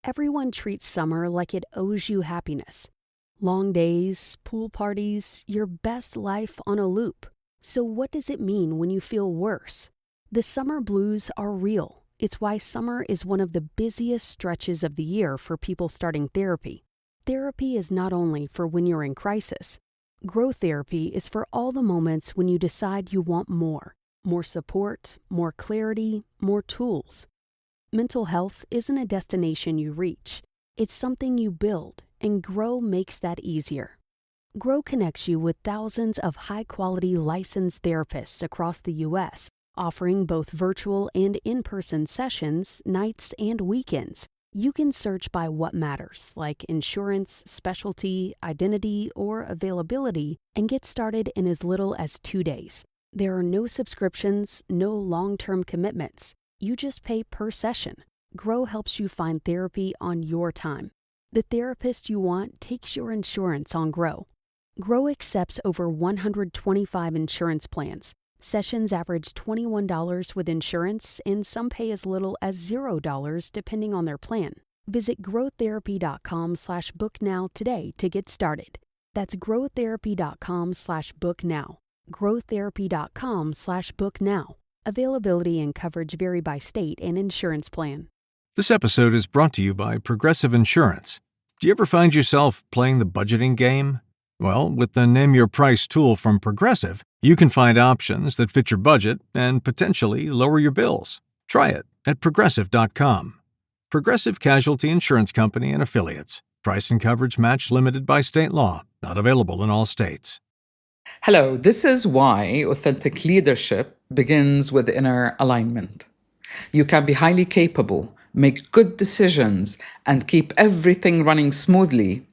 Everyone treats summer like it owes you happiness. Long days, pool parties, your best life on a loop. So what does it mean when you feel worse? The summer blues are real. It's why summer is one of the busiest stretches of the year for people starting therapy. Therapy is not only for when you're in crisis. Grow therapy is for all the moments when you decide you want more. More support, more clarity, more tools. Mental health isn't a destination you reach. It's something you build, and Grow makes that easier. Grow connects you with thousands of high-quality licensed therapists across the U.S., offering both virtual and in-person sessions, nights and weekends. You can search by what matters, like insurance, specialty, identity, or availability, and get started in as little as 2 days. There are no subscriptions, no long-term commitments. You just pay per session. Grow helps you find therapy on your time. The therapist you want takes your insurance on Grow. Grow accepts over 125 insurance plans. Sessions average $21 with insurance, and some pay as little as $0 depending on their plan. Visit growtherapy.com/book now today to get started. That's growtherapy.com/book now. growtherapy.com/book now. Availability and coverage vary by state and insurance plan. This episode is brought to you by Progressive Insurance. Do you ever find yourself playing the budgeting game? Well, with the Name Your Price tool from Progressive, you can find options that fit your budget and potentially lower your bills. Try it at Progressive.com. Progressive Casualty Insurance Company and Affiliates. Price and coverage match limited by state law. Not available in all states. Hello, this is why authentic leadership begins with inner alignment. You can be highly capable, make good decisions, and keep everything running smoothly,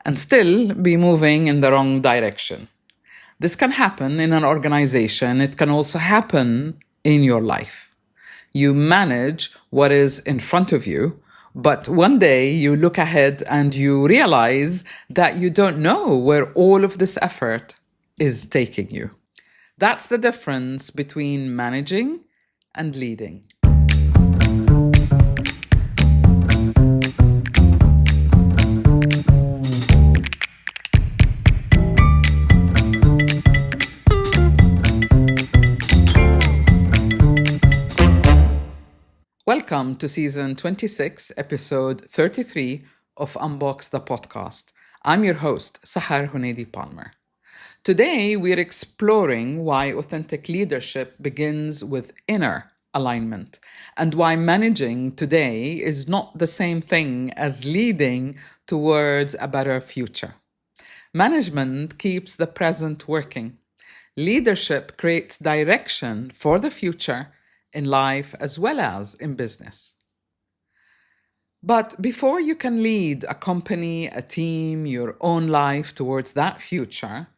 and still be moving in the wrong direction. This can happen in an organization. It can also happen in your life. You manage what is in front of you, but one day you look ahead and you realize that you don't know where all of this effort is taking you. That's the difference between managing and leading. Welcome to Season 26, Episode 33 of Unbox The Podcast. I'm your host, Sahar Huneidi Palmer. Today, we're exploring why authentic leadership begins with inner alignment and why managing today is not the same thing as leading towards a better future. Management keeps the present working. Leadership creates direction for the future in life as well as in business. But before you can lead a company, a team, your own life towards that future,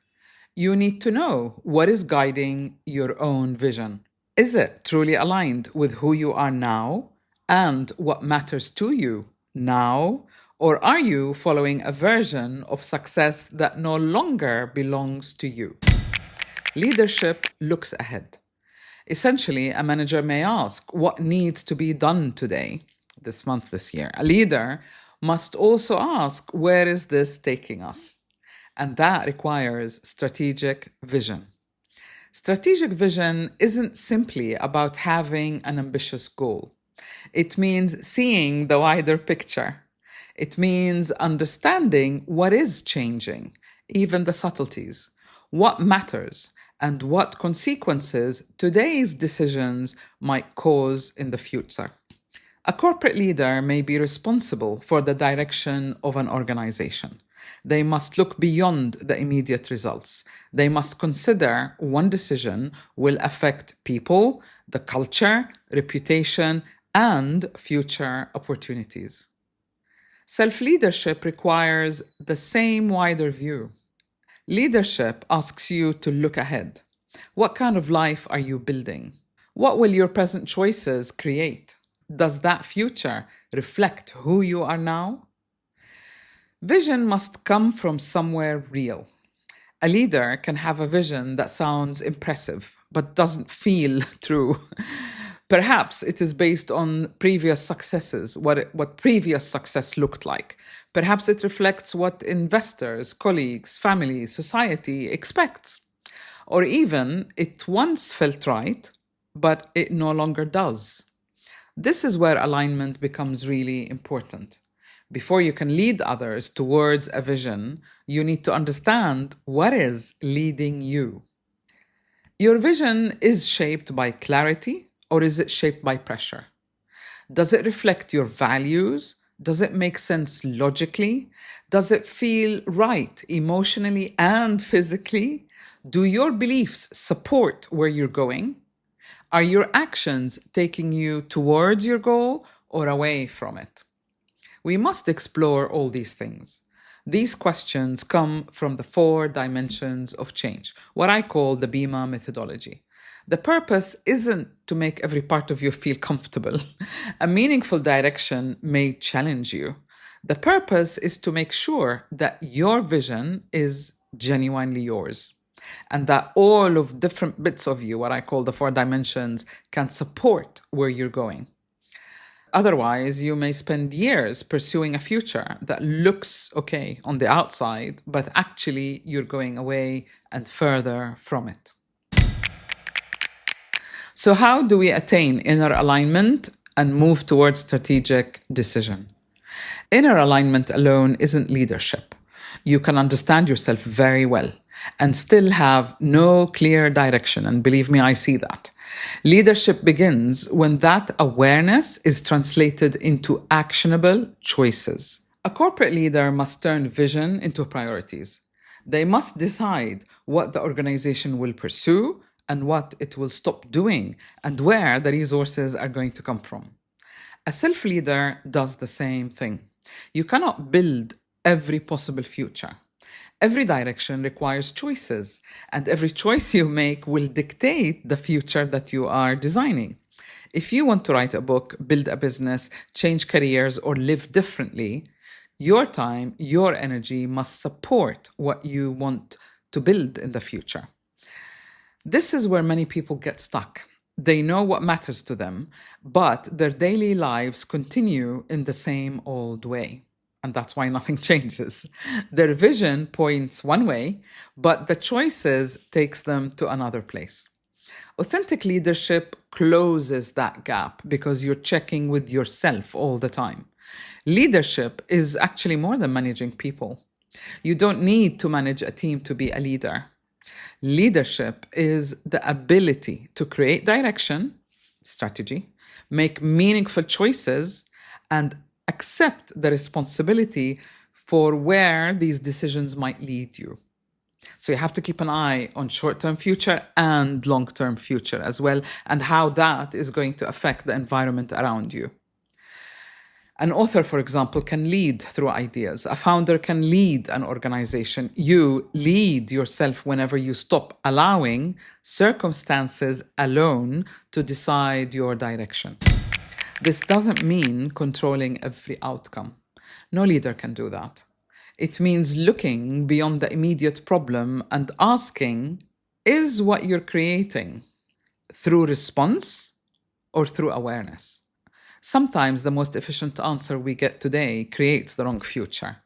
you need to know what is guiding your own vision. Is it truly aligned with who you are now and what matters to you now? Or are you following a version of success that no longer belongs to you? Leadership looks ahead. Essentially, a manager may ask what needs to be done today, this month, this year. A leader must also ask, where is this taking us? And that requires strategic vision. Strategic vision isn't simply about having an ambitious goal. It means seeing the wider picture. It means understanding what is changing, even the subtleties, what matters, and what consequences today's decisions might cause in the future. A corporate leader may be responsible for the direction of an organization. They must look beyond the immediate results. They must consider one decision will affect people, the culture, reputation, and future opportunities. Self-leadership requires the same wider view. Leadership asks you to look ahead. What kind of life are you building? What will your present choices create? Does that future reflect who you are now? Vision must come from somewhere real. A leader can have a vision that sounds impressive, but doesn't feel true. Perhaps it is based on previous successes, what previous success looked like. Perhaps it reflects what investors, colleagues, family, society expects. Or even it once felt right, but it no longer does. This is where alignment becomes really important. Before you can lead others towards a vision, you need to understand what is leading you. Your vision is shaped by clarity, or is it shaped by pressure? Does it reflect your values? Does it make sense logically? Does it feel right emotionally and physically? Do your beliefs support where you're going? Are your actions taking you towards your goal or away from it? We must explore all these things. These questions come from the 4 dimensions of change, what I call the BEMA methodology. The purpose isn't to make every part of you feel comfortable. A meaningful direction may challenge you. The purpose is to make sure that your vision is genuinely yours, and that all of different bits of you, what I call the 4 dimensions, can support where you're going. Otherwise, you may spend years pursuing a future that looks okay on the outside, but actually you're going away and further from it. So how do we attain inner alignment and move towards strategic decision? Inner alignment alone isn't leadership. You can understand yourself very well and still have no clear direction. And believe me, I see that. Leadership begins when that awareness is translated into actionable choices. A corporate leader must turn vision into priorities. They must decide what the organization will pursue and what it will stop doing and where the resources are going to come from. A self-leader does the same thing. You cannot build every possible future. Every direction requires choices, and every choice you make will dictate the future that you are designing. If you want to write a book, build a business, change careers, or live differently, your time, your energy must support what you want to build in the future. This is where many people get stuck. They know what matters to them, but their daily lives continue in the same old way. And that's why nothing changes. Their vision points one way, but the choices takes them to another place. Authentic leadership closes that gap because you're checking with yourself all the time. Leadership is actually more than managing people. You don't need to manage a team to be a leader. Leadership is the ability to create direction, strategy, make meaningful choices, and accept the responsibility for where these decisions might lead you. So you have to keep an eye on short-term future and long-term future as well, and how that is going to affect the environment around you. An author, for example, can lead through ideas. A founder can lead an organization. You lead yourself whenever you stop allowing circumstances alone to decide your direction. This doesn't mean controlling every outcome. No leader can do that. It means looking beyond the immediate problem and asking, is what you're creating through response or through awareness? Sometimes the most efficient answer we get today creates the wrong future.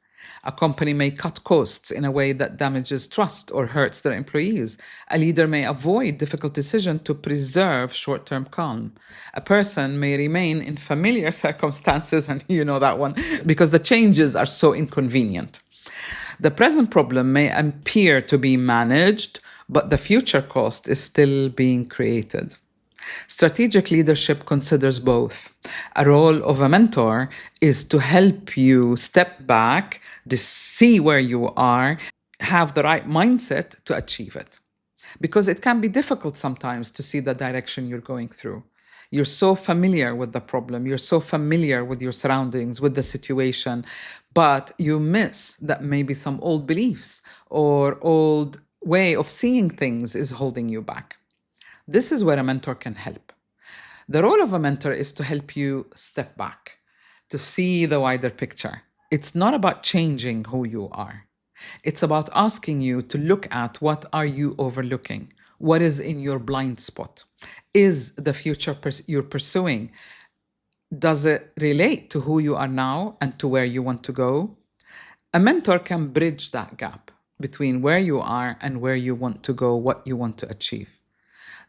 A company may cut costs in a way that damages trust or hurts their employees. A leader may avoid difficult decisions to preserve short-term calm. A person may remain in familiar circumstances, and you know that one, because the changes are so inconvenient. The present problem may appear to be managed, but the future cost is still being created. Strategic leadership considers both. A role of a mentor is to help you step back, to see where you are, have the right mindset to achieve it. Because it can be difficult sometimes to see the direction you're going through. You're so familiar with the problem, you're so familiar with your surroundings, with the situation, but you miss that maybe some old beliefs or old way of seeing things is holding you back. This is where a mentor can help. The role of a mentor is to help you step back, to see the wider picture. It's not about changing who you are. It's about asking you to look at what are you overlooking? What is in your blind spot? Is the future you're pursuing, does it relate to who you are now and to where you want to go? A mentor can bridge that gap between where you are and where you want to go, what you want to achieve.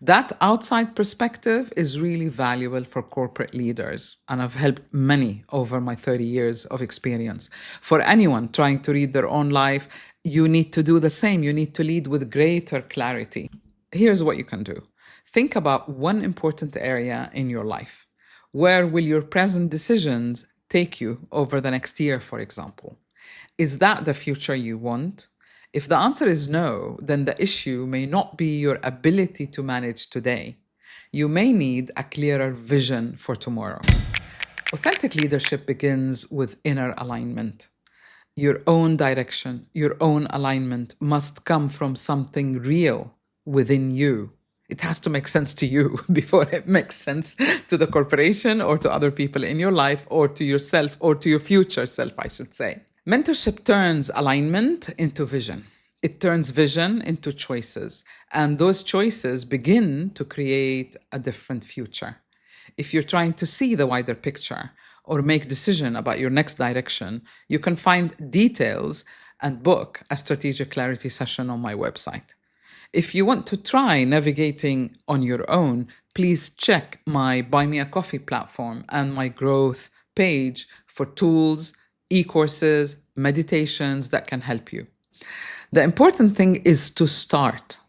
That outside perspective is really valuable for corporate leaders, and I've helped many over my 30 years of experience. For anyone trying to read their own life, you need to do the same. You need to lead with greater clarity. Here's what you can do. Think about one important area in your life. Where will your present decisions take you over the next year, for example? Is that the future you want? If the answer is no, then the issue may not be your ability to manage today. You may need a clearer vision for tomorrow. Authentic leadership begins with inner alignment. Your own direction, your own alignment must come from something real within you. It has to make sense to you before it makes sense to the corporation or to other people in your life or to yourself or to your future self, I should say. Mentorship turns alignment into vision. It turns vision into choices. And those choices begin to create a different future. If you're trying to see the wider picture or make a decision about your next direction, you can find details and book a strategic clarity session on my website. If you want to try navigating on your own, please check my Buy Me a Coffee platform and my growth page for tools, e-courses, meditations that can help you. The important thing is to start.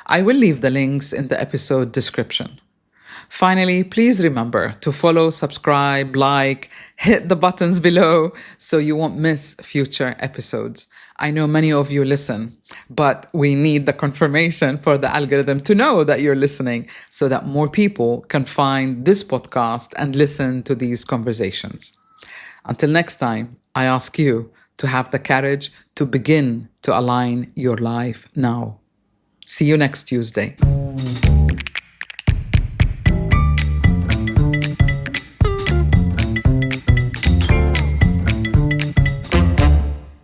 I will leave the links in the episode description. Finally, please remember to follow, subscribe, like, hit the buttons below so you won't miss future episodes. I know many of you listen, but we need the confirmation for the algorithm to know that you're listening so that more people can find this podcast and listen to these conversations. Until next time, I ask you to have the courage to begin to align your life now. See you next Tuesday.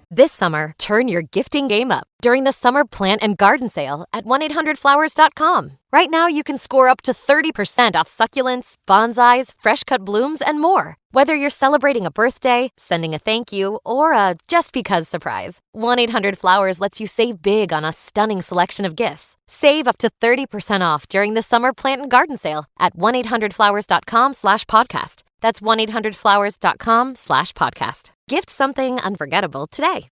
This summer, turn your gifting game up during the Summer Plant and Garden Sale at 1-800-Flowers.com. Right now, you can score up to 30% off succulents, bonsais, fresh-cut blooms, and more. Whether you're celebrating a birthday, sending a thank you, or a just-because surprise, 1-800-Flowers lets you save big on a stunning selection of gifts. Save up to 30% off during the Summer Plant and Garden Sale at 1-800-Flowers.com/podcast. That's 1-800-Flowers.com/podcast. Gift something unforgettable today.